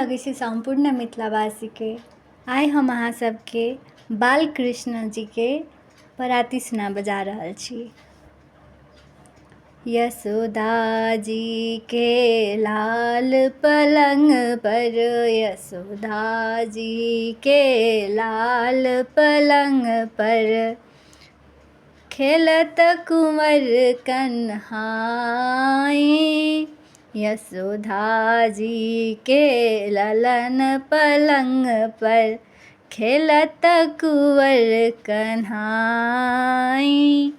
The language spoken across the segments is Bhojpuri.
लगे छी संपूर्ण मिथिलावासी के। आइ हम अहाँ सबके बाल कृष्ण जी के पराती सुना बजा रहल छी। यशोदा जी के लाल पलंग पर, यशोदा जी के लाल पलंग पर, खेलत कुंवर कन्हाई। यशोदा जी के ललन पलंग पर, खेलत कुंवर कन्हाई।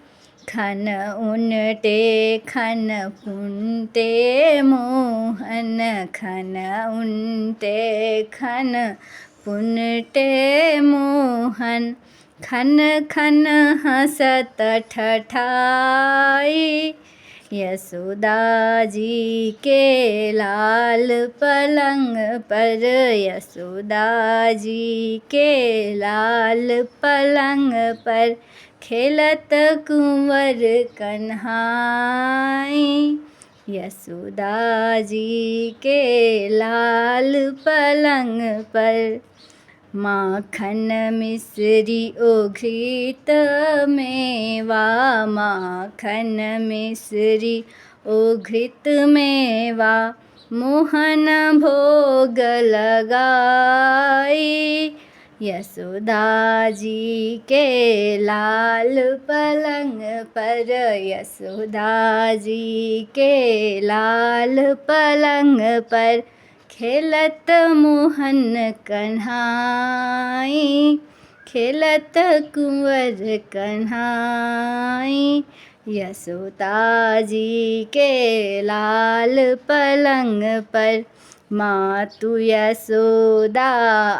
खन उनटे खन पुनटे मोहन, खन उनटे खन पुनटे मोहन, खन खन हंसत ठठाई। यशोदा जी के लाल पलंग पर, यशोदा जी के लाल पलंग पर, खेलत कुंवर कन्हाई। यशोदा जी के लाल पलंग पर, माखन मिश्री ओघृत मेवा, माखन मिश्री ओघृत मेवा, मोहन भोग लगाई। यशोदा जी के लाल पलंग पर, यशोदा जी के लाल पलंग पर, खेलत मोहन कन्हाई, खेलत कुंवर कन्हाई। यशोदा जी के लाल पलंग पर, मातु यशोदा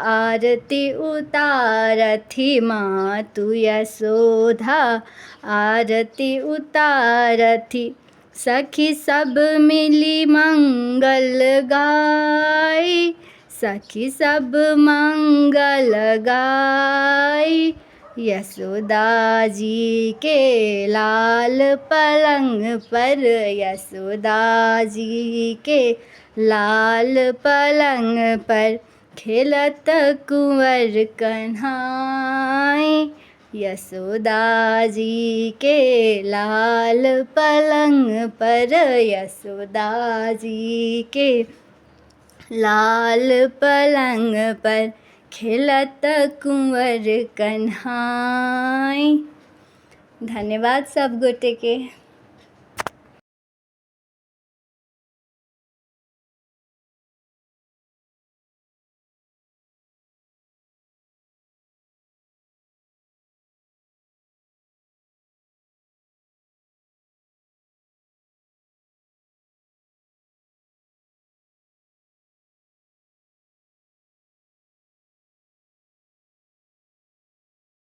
आरती उतारथी, मातु यशोदा आरती उतारथी। सखी सब मिली मंगल गाई, सखी सब मंगल गाई। यशोदा जी के लाल पलंग पर, यशोदा जी के लाल पलंग पर, खेलत कुंवर कन्हाई। यशोदा जी के लाल पलंग पर, यशोदा जी के लाल पलंग पर, खेलत कुंवर कन्हाई। धन्यवाद सब गोटे के।